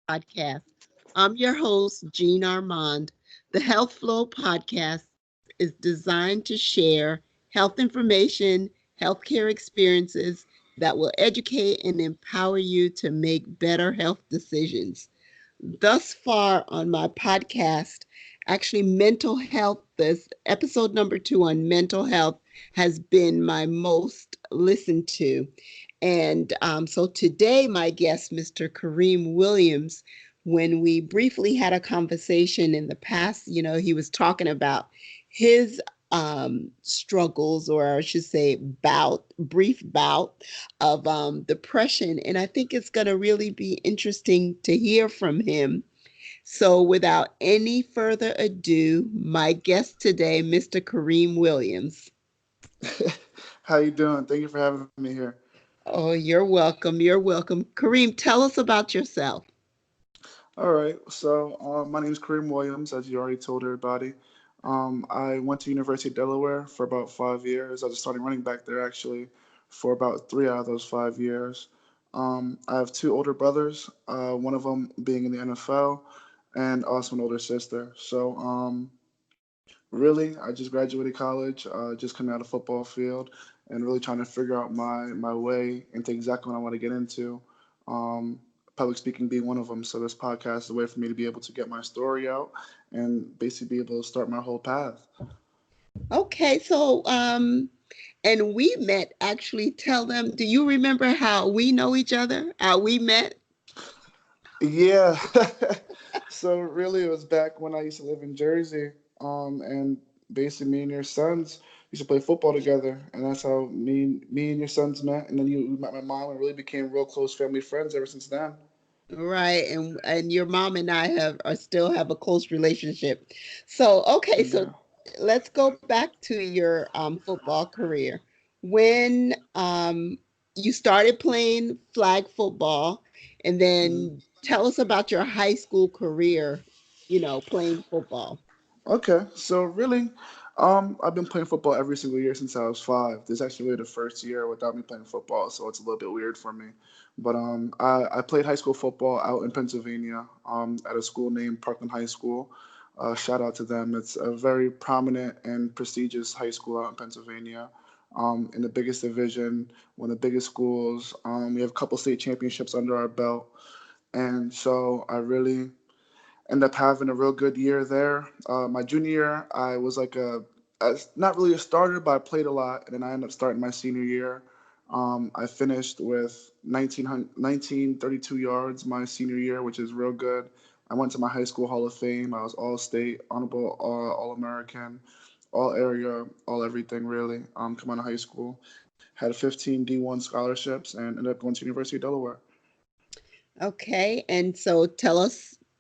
podcast. I'm your host, Jean Armand. The Health Flow podcast is designed to share health information, healthcare experiences that will educate and empower you to make better health decisions. Thus far on my podcast, actually, mental health, this episode number 2 on mental health has been my most listened to. And so today, my guest, Mr. Kareem Williams, when we briefly had a conversation in the past, he was talking about his struggles, or I should say, brief bout of depression. And I think it's going to really be interesting to hear from him. So, without any further ado, my guest today, Mr. Kareem Williams. How you doing? Thank you for having me here. Oh, you're welcome. You're welcome. Kareem, tell us about yourself. All right. So, my name is Kareem Williams, as you already told everybody. I went to University of Delaware for about 5 years. I was starting running back there actually for about 3 out of those 5 years. I have two older brothers, one of them being in the NFL, and also an older sister. So, really, I just graduated college, just coming out of football field, and really trying to figure out my way into exactly what I want to get into. Um, Public speaking being one of them. So this podcast is a way for me to be able to get my story out and basically be able to start my whole path. Okay, so and we met actually. Tell them, do you remember how we know each other? How we met? Yeah. So really, it was back when I used to live in Jersey, and basically me and your sons used to play football together, and that's how me and your sons met. And then you met my mom, and really became real close family friends ever since then. Right, and your mom and I have are still have a close relationship. So okay, so Yeah. let's go back to your football career. When you started playing flag football, and Mhm. then tell us about your high school career, playing football. Okay, so really, I've been playing football every single year since I was 5. This is actually really the first year without me playing football, so it's a little bit weird for me. But I played high school football out in Pennsylvania, at a school named Parkland High School. Shout out to them. It's a very prominent and prestigious high school out in Pennsylvania. In the biggest division, one of the biggest schools. We have a couple state championships under our belt, and so I really ended up having a real good year there. My junior year, I was like not really a starter, but I played a lot, and then I ended up starting my senior year. I finished with 1932 yards my senior year, which is real good. I went to my high school Hall of Fame. I was All State, honorable All American, all area, all everything really. Come out of high school, had 15 D1 scholarships, and ended up going to University of Delaware. Okay, and so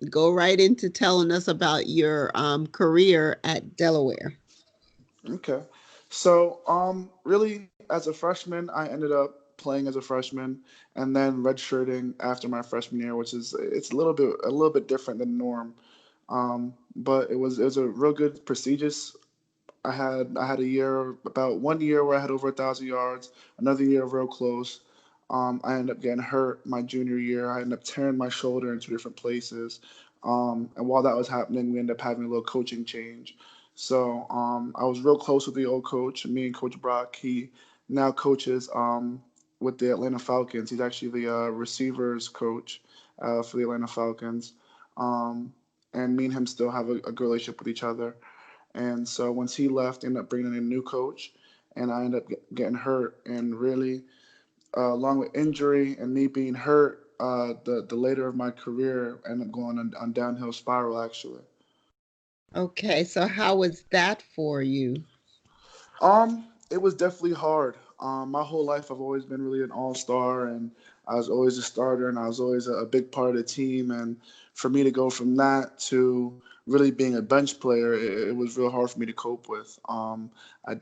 go right into telling us about your career at Delaware. Okay. So, really, as a freshman, I ended up playing as a freshman and then redshirting after my freshman year, which is it's a little bit different than norm. But it was a real good prestigious. I had a year about 1 year where I had over 1,000 yards. Another year real close. I ended up getting hurt my junior year. I ended up tearing my shoulder in two different places. And while that was happening, we ended up having a little coaching change. So I was real close with the old coach, me and Coach Brock. He now coaches with the Atlanta Falcons. He's actually the receivers coach for the Atlanta Falcons. Um, and me and him still have a good relationship with each other. And so once he left, ended up bringing in a new coach, and I ended up getting hurt. And really, along with injury and me being hurt, the later of my career ended up going on downhill spiral actually. Okay, so how was that for you? It was definitely hard. My whole life I've always been really an all-star, and I was always a starter, and I was always a big part of the team. And for me to go from that to really being a bench player, it was real hard for me to cope with. That's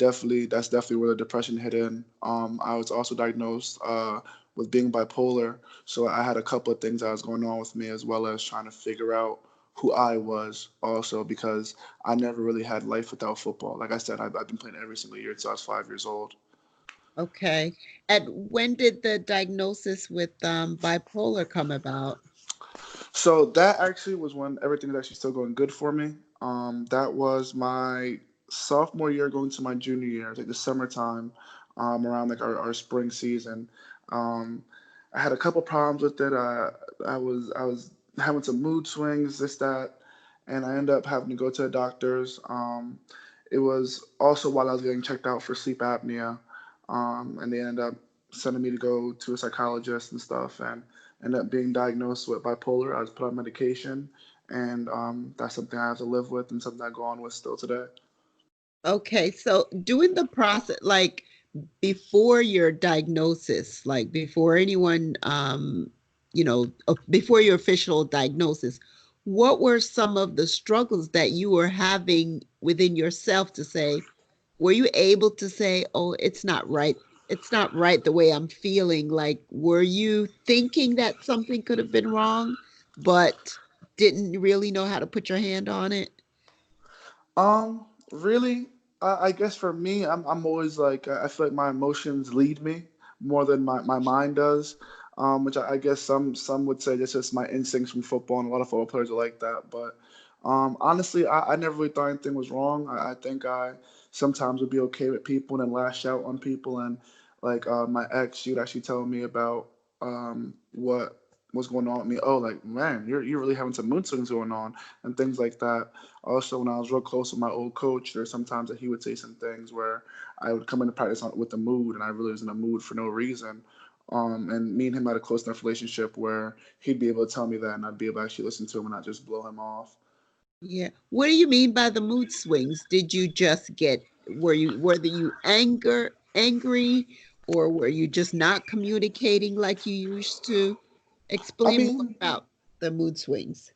definitely where the depression hit in. I was also diagnosed with being bipolar, so I had a couple of things that was going on with me, as well as trying to figure out who I was also because I never really had life without football. Like I said, I've been playing every single year since I was 5 years old. Okay. And when did the diagnosis with bipolar come about? So that actually was when everything was actually still going good for me. That was my sophomore year going to my junior year, like the summertime, around like our spring season. Um, I had a couple problems with it. I was having some mood swings, this that, and I ended up having to go to the doctors. It was also while I was getting checked out for sleep apnea, and they ended up sending me to go to a psychologist and stuff, and ended up being diagnosed with bipolar. I was put on medication, and that's something I have to live with and something I go on with still today. Okay, so during the process, like before your diagnosis, like before anyone, before your official diagnosis, what were some of the struggles that you were having within yourself to say, were you able to say, oh, it's not right? It's not right the way I'm feeling. Like, were you thinking that something could have been wrong, but didn't really know how to put your hand on it? Really, I guess for me, I'm always like I feel like my emotions lead me more than my mind does. Which I guess some would say that's just my instincts from football, and a lot of football players are like that. But honestly, I never really thought anything was wrong. I think I sometimes would be okay with people and then lash out on people. And like my ex, she would actually tell me about what was going on with me. Oh, like man, you're really having some mood swings going on and things like that. Also, when I was real close with my old coach, there's sometimes that he would say some things where I would come into practice with the mood, and I really was in a mood for no reason. And me and him had a close enough relationship where he'd be able to tell me that, and I'd be able to actually listen to him and not just blow him off. Yeah. What do you mean by the mood swings? Did you just get, were you angry, or were you just not communicating like you used to? I Explain more mean, about the mood swings.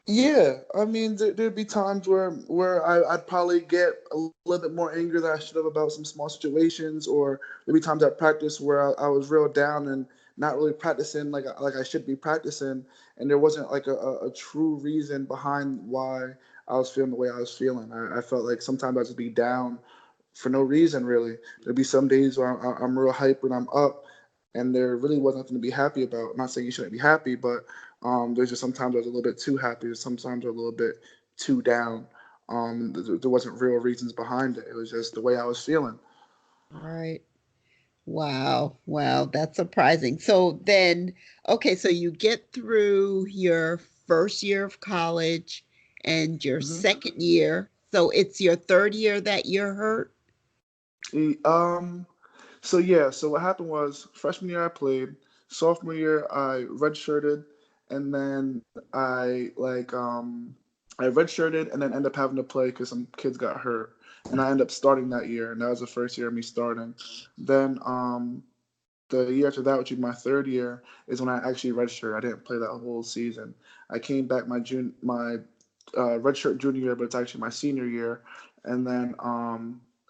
yeah, I mean, there'd be times where I'd probably get a little bit more angry than I should have about some small situations, or there'd be times at practice where I was real down and not really practicing like I should be practicing, and there wasn't like a true reason behind why I was feeling the way I was feeling. I felt like sometimes I'd just be down for no reason really. There'd be some days where I'm real hype when I'm up, and there really wasn't nothing to be happy about. I'm not saying you shouldn't be happy, but there's just sometimes I was a little bit too happy, sometimes a little bit too down. There wasn't real reasons behind it. It was just the way I was feeling. Right. Wow. Wow. That's surprising. So then, okay, so you get through your first year of college and your hmm second year. So it's your third year that you're hurt. Um, so yeah, so what happened was freshman year I played, sophomore year I redshirted, and then I redshirted and then ended up having to play because some kids got hurt, and I ended up starting that year, and that was the first year of me starting. Then the year after that, which would be my third year, is when I actually redshirted. I didn't play that whole season. I came back my redshirt junior year, but it's actually my senior year, and then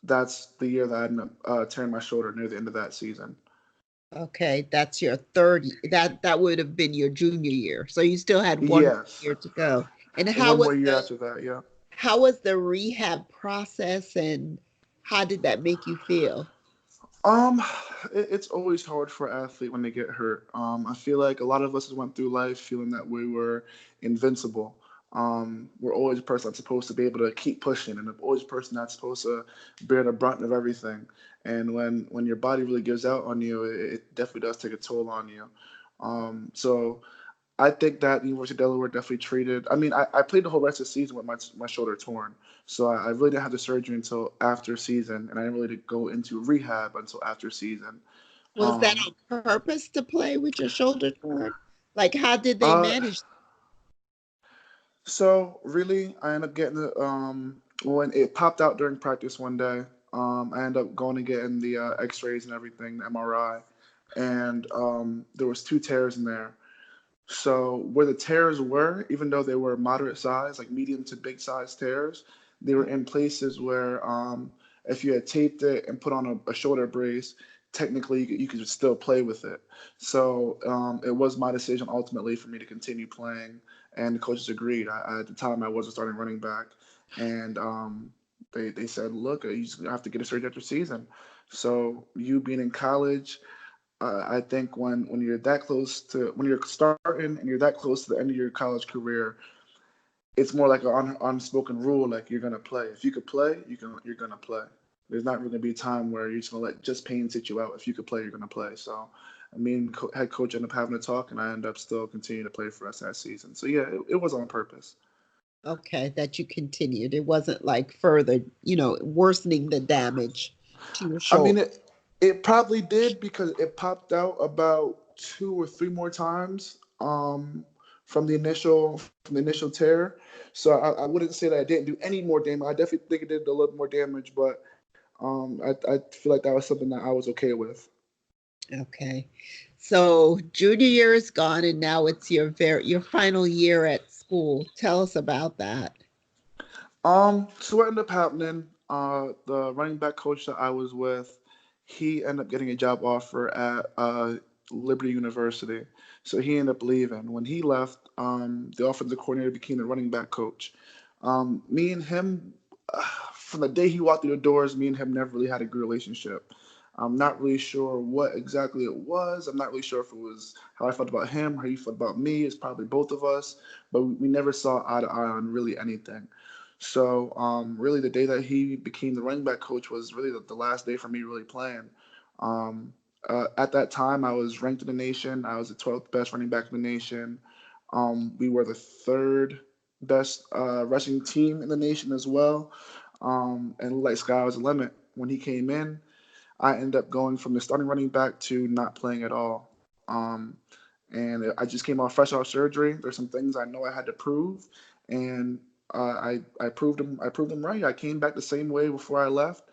that's the year that I ended up tearing my shoulder near the end of that season. Okay, that's your third. That would have been your junior year. So you still had one Yes, year to go. And and one more year after that. Yeah. how was the rehab process, and how did that make you feel? Um, it's always hard for an athlete when they get hurt. I feel like a lot of us went through life feeling that we were invincible. We're always a person that's supposed to be able to keep pushing, and always a person that's supposed to bear the brunt of everything. And when your body really gives out on you, it definitely does take a toll on you. So I think that the University of Delaware definitely treated. I mean, I played the whole rest of the season with my shoulder torn, so I really didn't have the surgery until after season, and I didn't really go into rehab until after season. Was that Um, on purpose to play with your shoulder torn? Like, how did they uh, manage? so really, I ended up getting the when it popped out during practice one day. I ended up going and getting the X-rays and everything, the MRI, and there was two tears in there. So where the tears were, even though they were moderate size, like medium to big size tears, they were in places where if you had taped it and put on a shoulder brace, technically you could still play with it. So it was my decision ultimately for me to continue playing, and the coaches agreed. At the time, I wasn't starting running back, and they said, look, you just have to get a surgery after season. So you being in college, I think when you're that close to when you're starting and you're that close to the end of your college career, it's more like an unspoken rule. Like you're gonna play. If you could play, you're gonna play. There's not really gonna be a time where you're just gonna let just pain sit you out. If you could play, you're gonna play. So, me and head coach ended up having a talk, and I ended up still continuing to play for us that season. So yeah, it was on purpose. Okay, that you continued. It wasn't like further, worsening the damage to your I mean, shoulder. it probably did because it popped out about two or three more times from the initial tear. So I wouldn't say that I didn't do any more damage. I definitely think it did a little more damage, but I feel like that was something that I was okay with. Okay. So junior year is gone and now it's your final year at school. Tell us about that. So what ended up happening? The running back coach that I was with, he ended up getting a job offer at Liberty University. So he ended up leaving. When he left, the offensive coordinator became the running back coach. Me and him, from the day he walked through the doors, me and him never really had a good relationship. I'm not really sure what exactly it was. I'm not really sure if it was how I felt about him, how he felt about me. It's probably both of us, but we never saw eye to eye on really anything. So really, the day that he became the running back coach was really the last day for me really playing. Um, at that time, I was ranked in the nation. I was the 12th best running back in the nation. We were the third best rushing team in the nation as well. And like sky was the limit. When he came in, I ended up going from the starting running back to not playing at all. And I just came off fresh off surgery. There's some things I know I had to prove, and I proved them. I proved them right. I came back the same way before I left,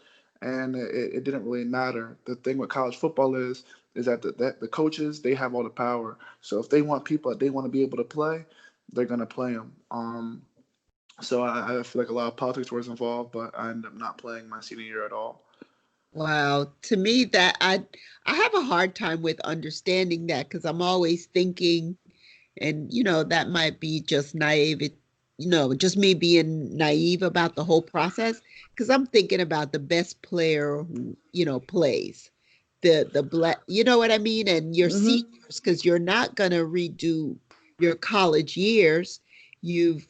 and it didn't really matter. The thing with college football is that the coaches, they have all the power. So if they want people that they want to be able to play, they're gonna play them. So I feel like a lot of politics was involved, but I ended up not playing my senior year at all. Wow. To me that I have a hard time with understanding that because I'm always thinking, and that might be just naive, just me being naive about the whole process because I'm thinking about the best player who, plays. The black, you know what I mean? And your Hmm. seniors, because you're not going to redo your college years. You've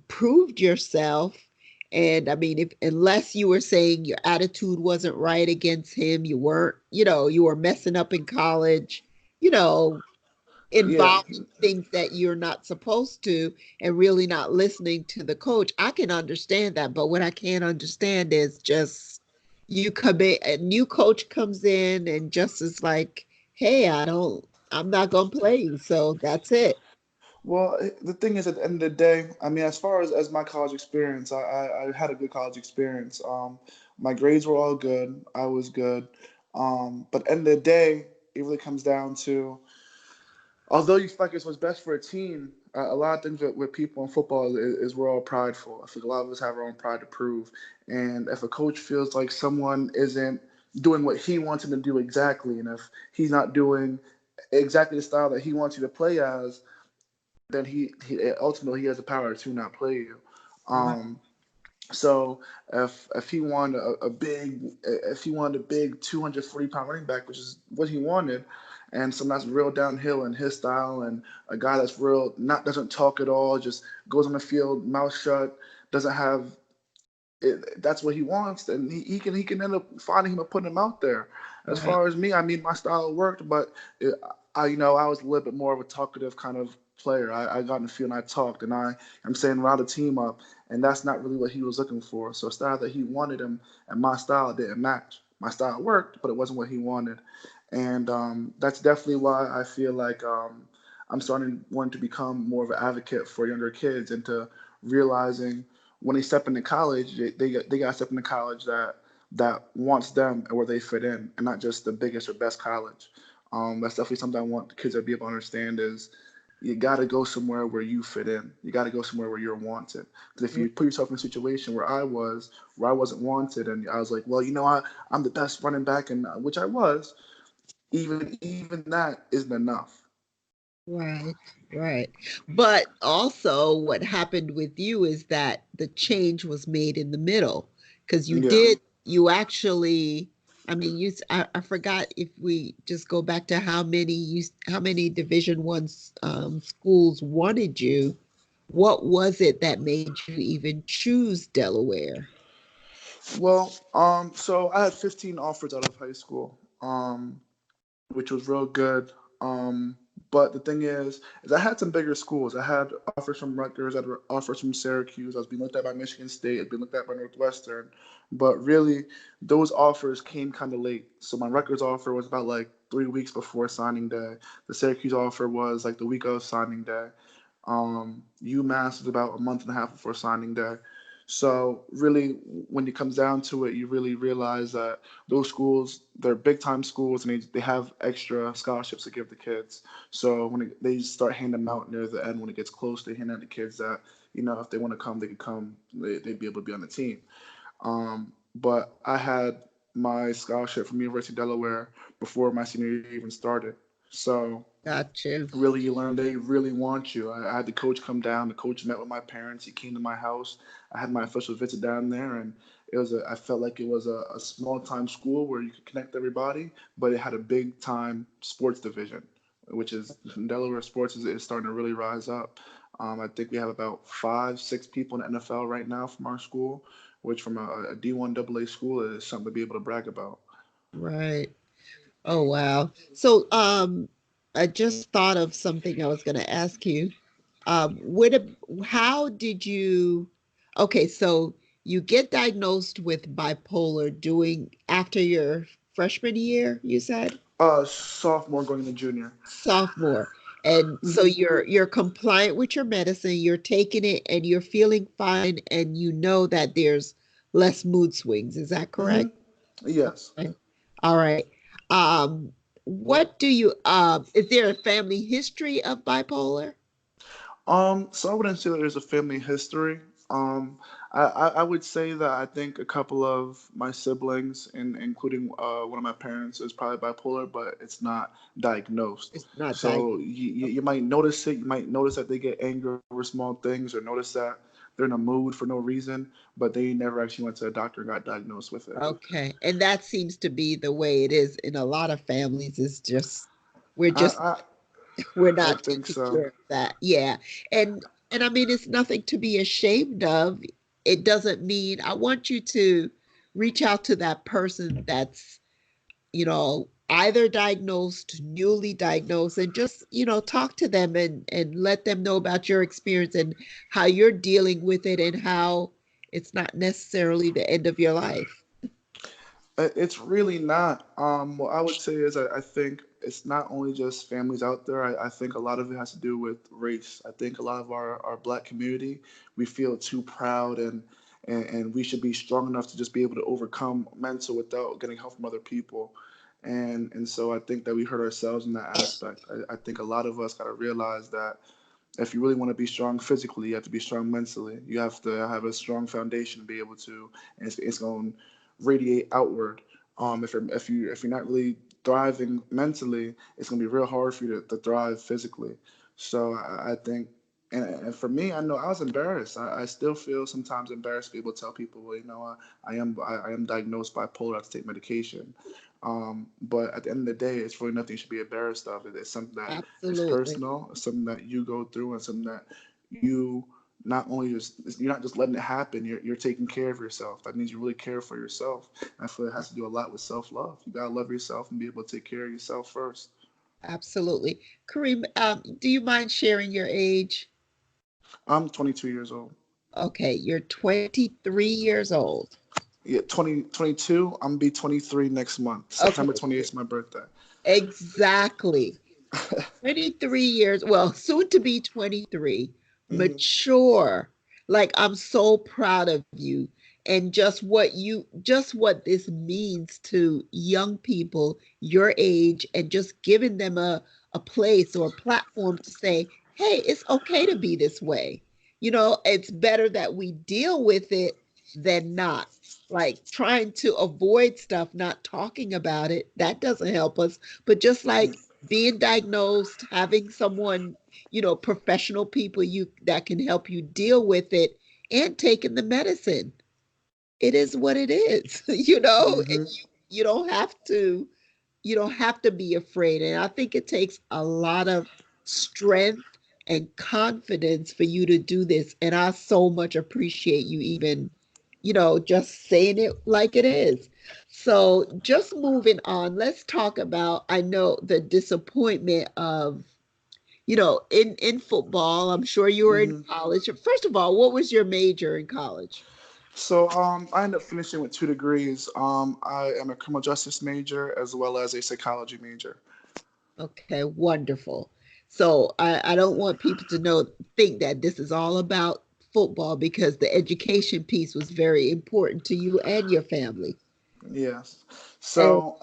proved yourself. And I mean, if unless you were saying your attitude wasn't right against him, you weren't, you were messing up in college, you know, Yeah. involved in things that you're not supposed to and really not listening to the coach. I can understand that, but what I can't understand is just you come in, a new coach comes in and just is like, hey, I'm not gonna play you. So that's it. Well, the thing is, at the end of the day, I mean, as far as my college experience, I had a good college experience. My grades were all good. I was good. But at the end of the day, it really comes down to, although you feel like it's what's best for a team, a lot of things with people in football is we're all prideful. I think a lot of us have our own pride to prove. And if a coach feels like someone isn't doing what he wants him to do exactly, and if he's not doing exactly the style that he wants you to play as, then he ultimately he has the power to not play you. Right. Um, so if he wanted a big if he wanted a big 240-pound running back, which is what he wanted, and someone that's real downhill in his style, and a guy that's real not doesn't talk at all, just goes on the field mouth shut, doesn't have that's what he wants, then he can end up finding him and putting him out there. As Right. far as me, I mean, my style worked, but I was a little bit more of a talkative kind of player. I got in the field and I talked, and I'm saying rile the team up, and that's not really what he was looking for. So a style that he wanted him and my style didn't match. My style worked, but it wasn't what he wanted, and that's definitely why I feel like I'm starting wanting to become more of an advocate for younger kids and to realizing when they step into college, they got to step into college that wants them and where they fit in, and not just the biggest or best college. That's definitely something I want the kids to be able to understand is you got to go somewhere where you fit in. You got to go somewhere where you're wanted. Because if you put yourself in a situation where I wasn't wanted, and I was like, well, I'm the best running back, and which I was, even that isn't enough. Right, right. But also, what happened with you is that the change was made in the middle because Yeah. you actually I mean, I forgot if we just go back to how many Division 1 schools wanted you. What was it that made you even choose Delaware? Well, so I had 15 offers out of high school, which was real good. Um, but the thing is I had some bigger schools. I had offers from Rutgers, I had offers from Syracuse. I was being looked at by Michigan State. I was being looked at by Northwestern. But really, those offers came kind of late. So my Rutgers offer was about like 3 weeks before signing day. The Syracuse offer was like the week of signing day. UMass was about a month and a half before signing day. So really, when it comes down to it, you really realize that those schools, they're big time schools, and they have extra scholarships to give the kids. So they start handing them out near the end, when it gets close, they hand out the kids that, if they want to come, they can come. They'd be able to be on the team. But I had my scholarship from University of Delaware before my senior year even started. So Gotcha. really, you learn they really want you. I had the coach come down. The coach met with my parents. He came to my house. I had my official visit down there, and I felt like it was a small time school where you could connect everybody, but it had a big time sports division, which is Delaware sports is starting to really rise up. I think we have about 5, 6 people in the NFL right now from our school, which from a D1 AA school is something to be able to brag about. Right. Oh, wow. So, I just thought of something I was going to ask you. How did you, okay, so you get diagnosed with bipolar doing after your freshman year, you said? Sophomore going into junior. Sophomore. And so Hmm. you're compliant with your medicine, you're taking it and you're feeling fine and you know that there's less mood swings. Is that Hmm. correct? Yes. Okay. All right. What do you is there a family history of bipolar? So I wouldn't say that there's a family history. I would say that I think a couple of my siblings, including one of my parents, is probably bipolar, but it's not diagnosed. It's not So diagnosed. you might notice it. You might notice that they get angry over small things, or notice that they're in a mood for no reason, but they never actually went to a doctor and got diagnosed with it. Okay. And that seems to be the way it is in a lot of families. It's just we're I just I, we're I not think taking so. care of that. Yeah. And I mean it's nothing to be ashamed of. It doesn't mean I want you to reach out to that person that's either diagnosed, newly diagnosed, and just, talk to them and let them know about your experience and how you're dealing with it and how it's not necessarily the end of your life. It's really not. What I would say is I think it's not only just families out there. I think a lot of it has to do with race. I think a lot of our black community, we feel too proud and we should be strong enough to just be able to overcome mental without getting help from other people. And so I think that we hurt ourselves in that aspect. I think a lot of us got to realize that if you really want to be strong physically, you have to be strong mentally. You have to have a strong foundation to be able to, and it's going to radiate outward. If you're not really thriving mentally, it's going to be real hard for you to thrive physically. So I think, and for me, I know I was embarrassed. I still feel sometimes embarrassed to be able to tell people, well, I am diagnosed bipolar. I have to take medication. But at the end of the day, it's really nothing you should be embarrassed of. It's something that is Absolutely. personal, it's something that you go through, and something that you not only just you're not just letting it happen. You're taking care of yourself. That means you really care for yourself. And I feel it has to do a lot with self love. You gotta love yourself and be able to take care of yourself first. Absolutely. Kareem, do you mind sharing your age? I'm 22 years old. Okay, you're 23 years old. Yeah, 2022. I'm gonna be 23 next month. September Okay, 28th is my birthday. exactly. 23 years, well, soon to be 23, Hmm. mature. Like I'm so proud of you and just what this means to young people your age and just giving them a place or a platform to say, "Hey, it's okay to be this way." It's better that we deal with it than not. Like trying to avoid stuff, not talking about it, that doesn't help us. But just like being diagnosed, having someone, professional people you that can help you deal with it and taking the medicine. It is what it is, Hmm. you don't have to be afraid. And I think it takes a lot of strength and confidence for you to do this. And I so much appreciate you even, just saying it like it is. So just moving on, let's talk about, I know the disappointment of, in football. I'm sure you were in Hmm. college. First of all, what was your major in college? So I ended up finishing with 2 degrees. I am a criminal justice major as well as a psychology major. Okay, wonderful. So I don't want people to think that this is all about football, because the education piece was very important to you and your family. Yes. And So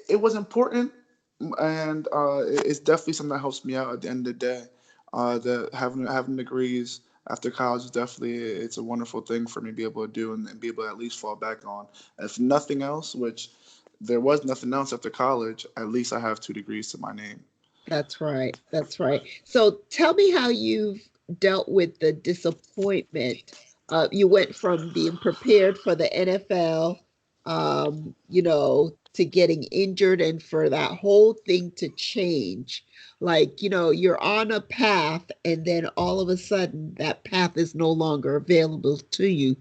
it was important, and it's definitely something that helps me out at the end of the day. That having degrees after college is definitely it's a wonderful thing for me to be able to do and be able to at least fall back on. If nothing else, which there was nothing else after college, at least I have 2 degrees to my name. that's right. That's right. So tell me how you've dealt with the disappointment. You went from being prepared for the NFL, to getting injured, and for that whole thing to change. Like, you're on a path, and then all of a sudden that path is no longer available to you.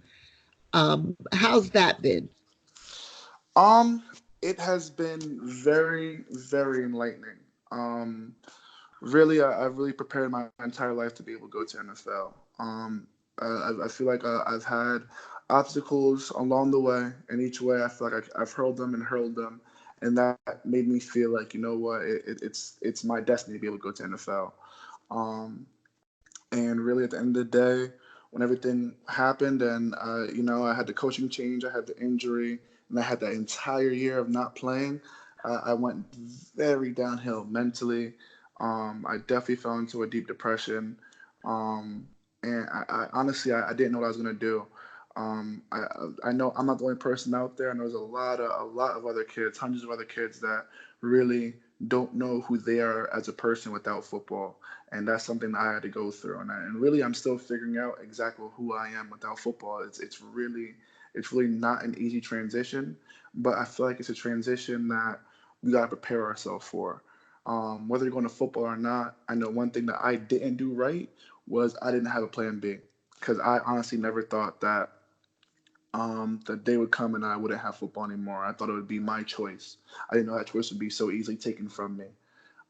How's that been? Um, it has been very, very enlightening. Um, Really, I've really prepared my entire life to be able to go to NFL. I feel like I've had obstacles along the way, and each way I feel like I've hurled them and hurled them, and that made me feel like you know what, it's my destiny to be able to go to NFL. Um, and really, at the end of the day, when everything happened, and I had the coaching change, I had the injury, and I had that entire year of not playing, I went very downhill mentally. I definitely fell into a deep depression, um, and I honestly I didn't know what I was gonna do. I know I'm not the only person out there, and there's a lot of other kids, hundreds of other kids that really don't know who they are as a person without football, and that's something that I had to go through. And really, I'm still figuring out exactly who I am without football. It's really not an easy transition, but I feel like it's a transition that we gotta prepare ourselves for. Whether you're going to football or not, I know one thing that I didn't do right was I didn't have a plan B, because I honestly never thought that the day would come and I wouldn't have football anymore. I thought it would be my choice. I didn't know that choice would be so easily taken from me.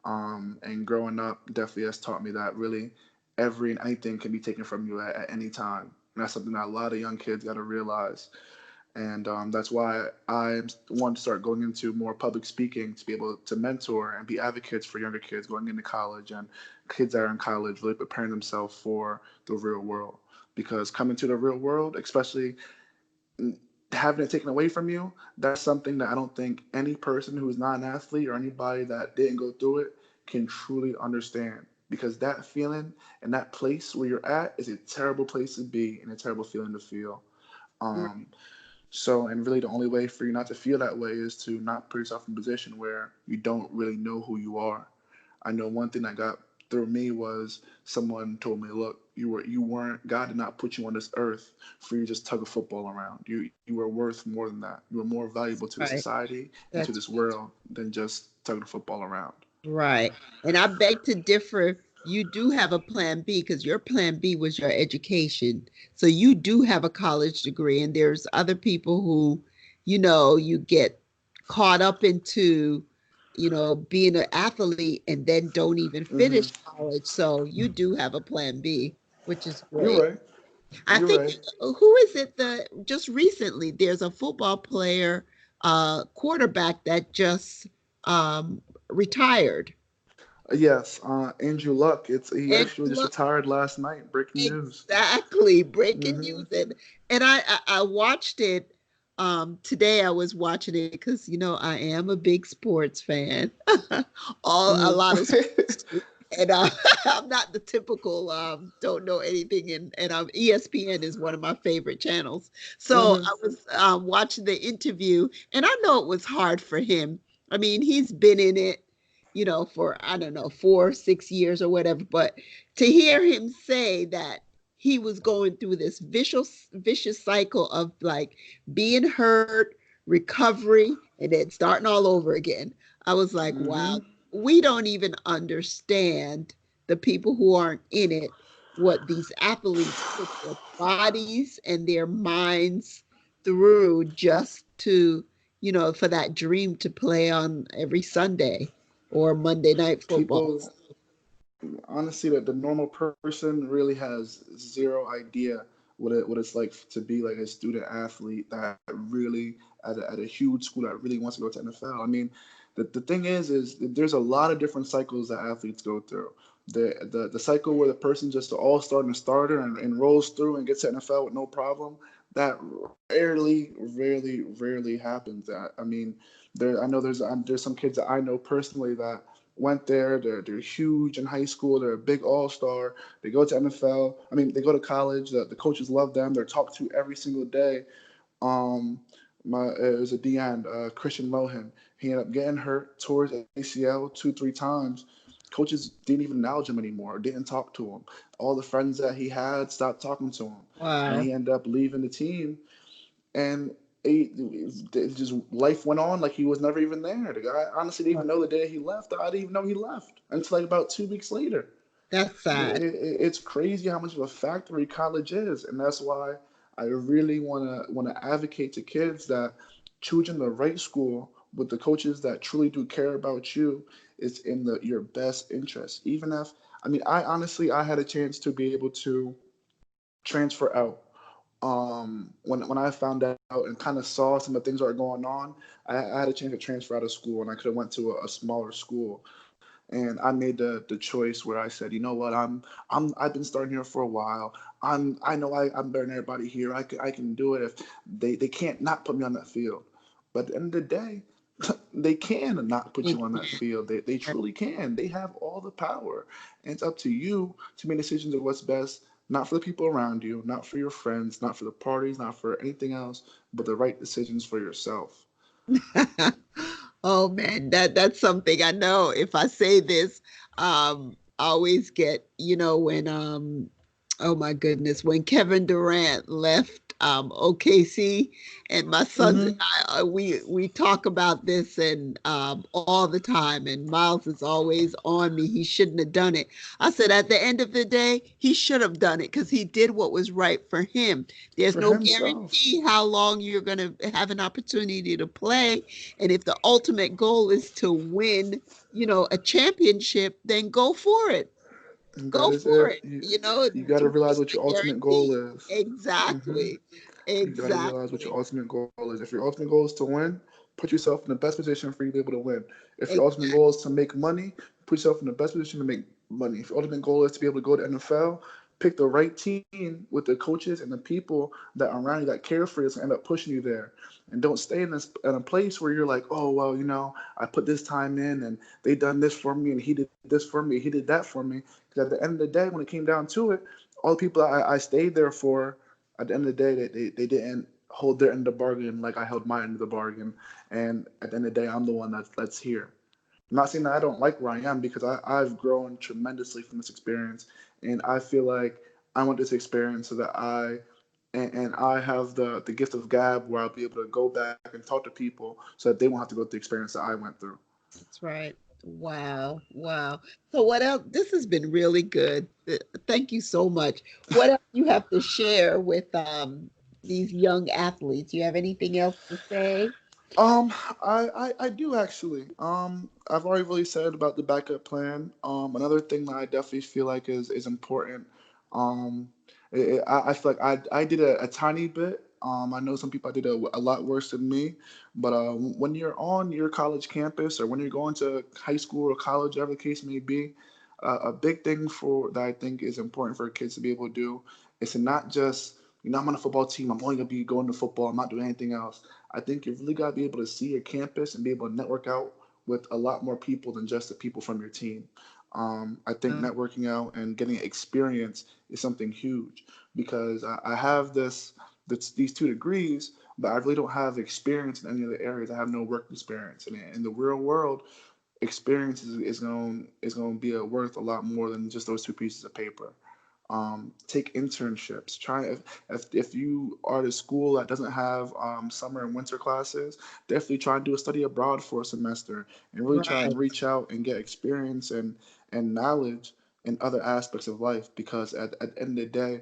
And growing up definitely has taught me that really every and anything can be taken from you at any time. And that's something that a lot of young kids got to realize. And that's why I want to start going into more public speaking to be able to mentor and be advocates for younger kids going into college and kids that are in college really preparing themselves for the real world. Because coming to the real world, especially having it taken away from you, that's something that I don't think any person who's not an athlete or anybody that didn't go through it can truly understand. Because that feeling and that place where you're at is a terrible place to be and a terrible feeling to feel. Um, and really, the only way for you not to feel that way is to not put yourself in a position where you don't really know who you are. I know one thing that got through me was someone told me, "Look, you weren't God did not put you on this earth for you to just tug a football around. You were worth more than that. You were more valuable to the Right. society and to That's this world than just tugging a football around." right. And I beg to differ. You do have a plan B, because your plan B was your education. So you do have a college degree, and there's other people who, you get caught up into, being an athlete and then don't even Hmm. finish college. So you do have a plan B, which is You're great. right. I You're think, right. who is it that just recently there's a football player, quarterback that just retired. Yes, Andrew Luck. He And actually just look, retired last night. Breaking news. exactly, breaking Hmm. news. And I watched it today. I was watching it because I am a big sports fan. A Hmm. lot of sports. And I'm not the typical don't know anything, and ESPN is one of my favorite channels. So Hmm. I was watching the interview, and I know it was hard for him. I mean, he's been in it, for, I don't know, 4 6 years or whatever. But to hear him say that he was going through this vicious cycle of like being hurt, recovery, and then starting all over again. I was like, wow, Mm-hmm. we don't even understand, the people who aren't in it, what these athletes put their bodies and their minds through just to, for that dream to play on every Sunday or Monday night football. People, honestly, that the normal person really has zero idea what it's like to be like a student athlete that really at a huge school that really wants to go to NFL. I mean, the thing is that there's a lot of different cycles that athletes go through. The cycle where the person just an all star and a starter and rolls through and gets to NFL with no problem. That rarely happens. I mean, I know there's some kids that I know personally that went there. They're huge in high school. They're a big all star. They go to NFL. I mean, they go to college. The coaches love them. They're talked to every single day. Um, it was a D end, Christian Lohan. He ended up getting hurt, tore his ACL 2 3 times. Coaches didn't even acknowledge him anymore. Didn't talk to him. All the friends that he had stopped talking to him, and Wow. he ended up leaving the team. And it just life went on like he was never even there. The guy honestly didn't even know the day he left. I didn't even know he left until like about 2 weeks later. That's sad. It's crazy how much of a factory college is, and that's why I really wanna advocate to kids that choosing the right school with the coaches that truly do care about you is in your best interest. Even if I mean I honestly I had a chance to be able to transfer out when I found out and kind of saw some of the things that are going on, I had a chance to transfer out of school and I could have went to a smaller school. And I made the choice where I said, you know what, I've been starting here for a while. I know I'm better than everybody here. I can do it if they can't not put me on that field. But at the end of the day, they can not put It you on that field. They truly can. They have all the power. And it's up to you to make decisions of what's best, not for the people around you, not for your friends, not for the parties, not for anything else, but the right decisions for yourself. Oh man, that's something I know. If I say this, I always get, when oh my goodness, when Kevin Durant left OKC, and my sons and Mm-hmm. we talk about this and all the time, and Miles is always on me. He shouldn't have done it. I said at the end of the day, he should have done it because he did what was right for him. There's For no himself. guarantee how long you're going to have an opportunity to play, and if the ultimate goal is to win, a championship, then go for it. That Go is for it. it. You got to realize What's what the your ultimate goal guarantee? is. Hmm. Exactly. You got to realize what your Exactly. ultimate goal is. If your ultimate goal is to win, put yourself in the best position for you to be able to win. If your ultimate Exactly. goal is to make money, put yourself in the best position to make money. If your ultimate goal is to be able to go to NFL, pick the right team with the coaches and the people that are around you that care for you to end up pushing you there. And don't stay in a place where you're like, oh well, I put this time in and they done this for me and he did this for me, he did that for me. Because at the end of the day, when it came down to it, all the people I stayed there for, at the end of the day, they didn't hold their end of the bargain like I held my end of the bargain. And at the end of the day, I'm the one that's here. I'm not saying that I don't like where I am because I've grown tremendously from this experience. And I feel like I want this experience so that and I have the gift of gab where I'll be able to go back and talk to people so that they won't have to go through the experience that I went through. That's right. Wow. Wow. So what else? This has been really good. Thank you so much. What else you have to share with these young athletes? You have anything else to say? Um, I do actually. I've already really said about the backup plan. Another thing that I definitely feel like is important. Um, I feel like I did a tiny bit. I know some people did a lot worse than me, but when you're on your college campus or when you're going to high school or college, whatever the case may be, a big thing for that I think is important for kids to be able to do is to not just I'm on a football team. I'm only gonna be going to football. I'm not doing anything else. I think you really got to be able to see your campus and be able to network out with a lot more people than just the people from your team. I think networking out and getting experience is something huge because I have these 2 degrees, but I really don't have experience in any of the areas. I have no work experience, and in the real world, experience is going to be worth a lot more than just those 2 pieces of paper. Take internships. Try if you are at a school that doesn't have summer and winter classes, definitely try and do a study abroad for a semester and really try Right. and reach out and get experience and knowledge in other aspects of life. Because at the end of the day,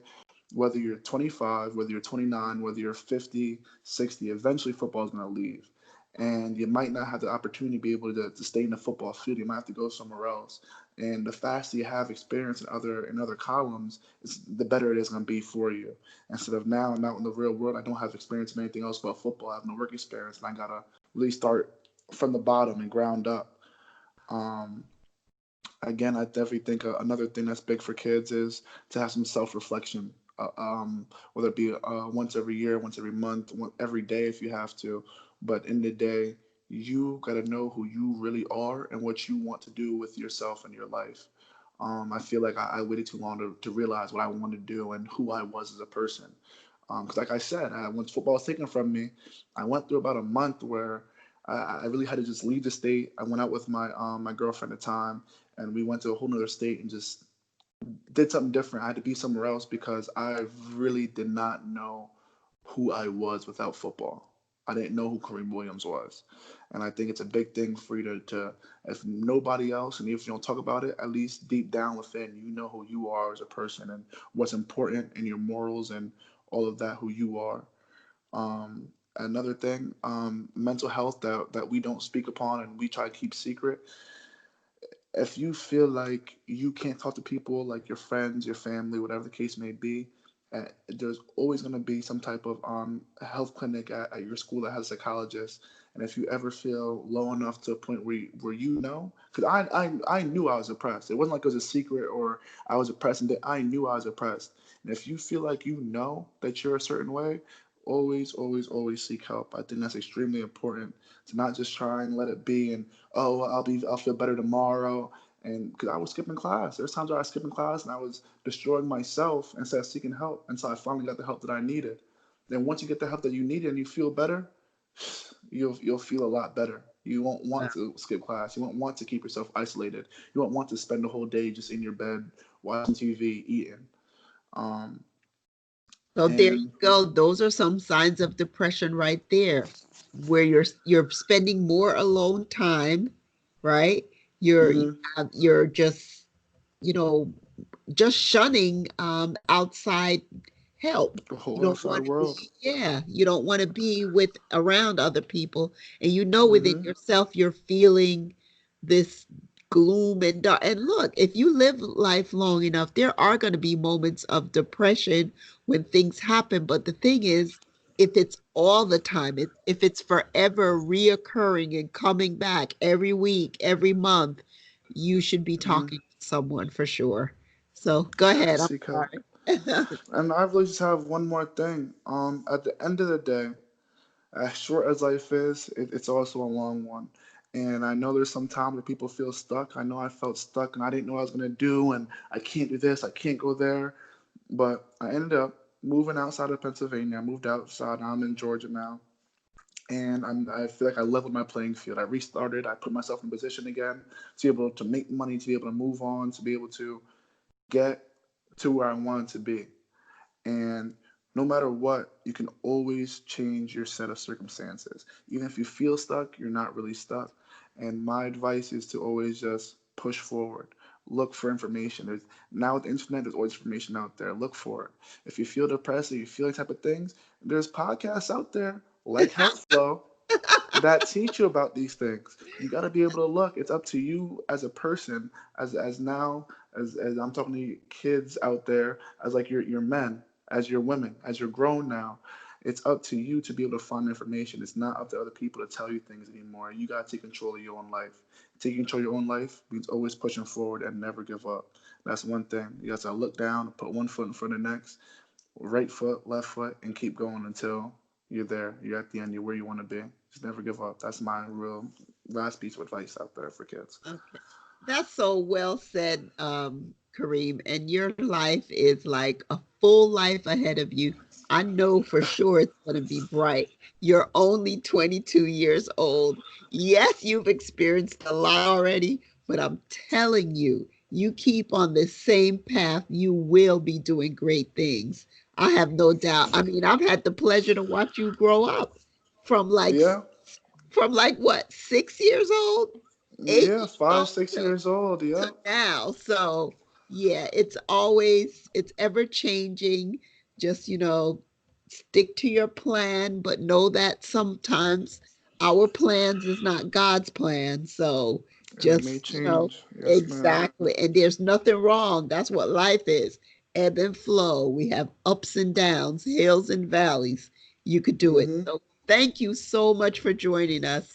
whether you're 25, whether you're 29, whether you're 50, 60, eventually football is going to leave. And you might not have the opportunity to be able to stay in the football field. You might have to go somewhere else. And the faster you have experience in other columns, the better it is going to be for you. Instead of now, I'm out in the real world. I don't have experience in anything else but football. I have no work experience, and I gotta really start from the bottom and ground up. Um, Again, I definitely think another thing that's big for kids is to have some self reflection. Whether it be once every year, once every month, every day if you have to. But in the day, you got to know who you really are and what you want to do with yourself and your life. I feel like I waited too long to realize what I wanted to do and who I was as a person. Because, like I said, once football was taken from me, I went through about a month where I really had to just leave the state. I went out with my girlfriend at the time, and we went to a whole nother state and just did something different. I had to be somewhere else because I really did not know who I was without football. I didn't know who Kareem Williams was. And I think it's a big thing for you to if nobody else, and if you don't talk about it, at least deep down within, you know who you are as a person and what's important in your morals and all of that, who you are. Another thing, mental health that we don't speak upon and we try to keep secret. If you feel like you can't talk to people like your friends, your family, whatever the case may be, there's always going to be some type of health clinic at your school that has a psychologist. And if you ever feel low enough to a point where you know, because I knew I was depressed. It wasn't like it was a secret or I was depressed, and I knew I was depressed. And if you feel like you know that you're a certain way, always, always, always seek help. I think that's extremely important to not just try and let it be and oh I'll feel better tomorrow. And because I was skipping class, there's times where I was skipping class and I was destroying myself instead of seeking help until I finally got the help that I needed. Then once you get the help that you needed and you feel better, you'll feel a lot better. You won't want to skip class. You won't want to keep yourself isolated. You won't want to spend the whole day just in your bed watching TV, eating. Um, So there you and go. Those are some signs of depression right there, where you're spending more alone time, right? mm-hmm, You're just, you know, just shunning outside help. the You whole don't outside want to world. be, yeah, you don't want to be with around other people. And you know within Mm-hmm, yourself you're feeling this gloom and dark. And look, if you live life long enough, there are going to be moments of depression when things happen. But the thing is, if it's all the time, if it's forever reoccurring and coming back every week, every month, you should be mm-hmm. talking to someone for sure. So go Definitely ahead. I'm seek help. sorry. And I really just have one more thing. At the end of the day, as short as life is, it's also a long one. And I know there's some time that people feel stuck. I know I felt stuck and I didn't know what I was gonna do, and I can't do this, I can't go there. But I ended up moving outside of Pennsylvania. I moved outside. I'm in Georgia now, and I feel like I leveled my playing field. I restarted. I put myself in position again to be able to make money, to be able to move on, to be able to get to where I wanted to be. And no matter what, you can always change your set of circumstances. Even if you feel stuck, you're not really stuck. And my advice is to always just push forward. Look for information. Now with the internet, there's always information out there. Look for it. If you feel depressed or you feel like type of things, there's podcasts out there like Healthflow that teach you about these things. You got to be able to look. It's up to you as a person, as now as I'm talking to you kids out there, as like your men, as your women, as you're grown now. It's up to you to be able to find information. It's not up to other people to tell you things anymore. You got to take control of your own life. Taking control of your own life means always pushing forward and never give up. That's one thing. You got to look down, put one foot in front of the next, right foot, left foot, and keep going until you're there. You're at the end. You're where you want to be. Just never give up. That's my real last piece of advice out there for kids. Okay. That's so well said, Kareem. And your life is like a full life ahead of you. I know for sure it's going to be bright. You're only 22 years old. Yes, you've experienced a lot already, but I'm telling you, you keep on the same path, you will be doing great things. I have no doubt. I mean, I've had the pleasure to watch you grow up from like Yeah, from like what, 6 years old, eight yeah, years five, old 6 years old. to Yep. now. So yeah, it's ever changing. Just, stick to your plan, but know that sometimes our plans is not God's plan. So And it may just, change. Yes, ma'am. exactly. And there's nothing wrong. That's what life is. Ebb and flow. We have ups and downs, hills and valleys. You could do it. Mm-hmm. So thank you so much for joining us.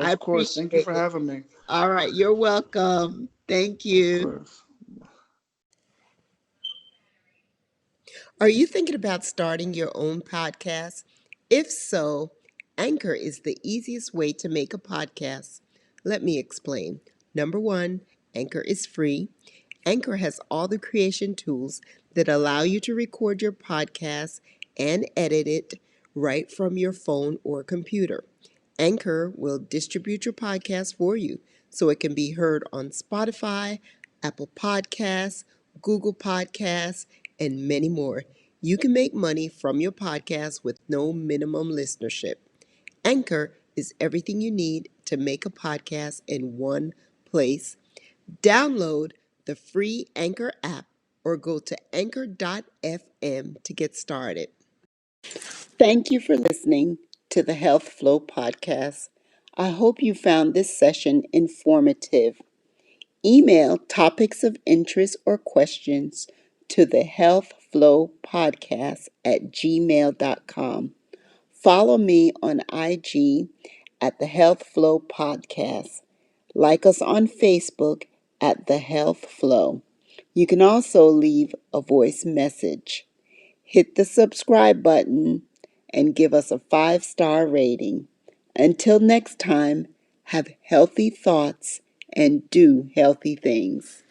I Of course. Thank you appreciate for it. having me. All right, you're welcome. Thank Of you. course. Are you thinking about starting your own podcast? If so, Anchor is the easiest way to make a podcast. Let me explain. Number one, Anchor is free. Anchor has all the creation tools that allow you to record your podcast and edit it right from your phone or computer. Anchor will distribute your podcast for you so it can be heard on Spotify, Apple Podcasts, Google Podcasts, and many more. You can make money from your podcast with no minimum listenership. Anchor is everything you need to make a podcast in one place. Download the free Anchor app or go to anchor.fm to get started. Thank you for listening to the Health Flow podcast. I hope you found this session informative. Email topics of interest or questions to the Health Flow podcast at gmail.com. Follow me on IG at the Health Flow podcast. Like us on Facebook at the Health Flow. You can also leave a voice message. Hit the subscribe button and give us a 5-star rating. Until next time, have healthy thoughts and do healthy things.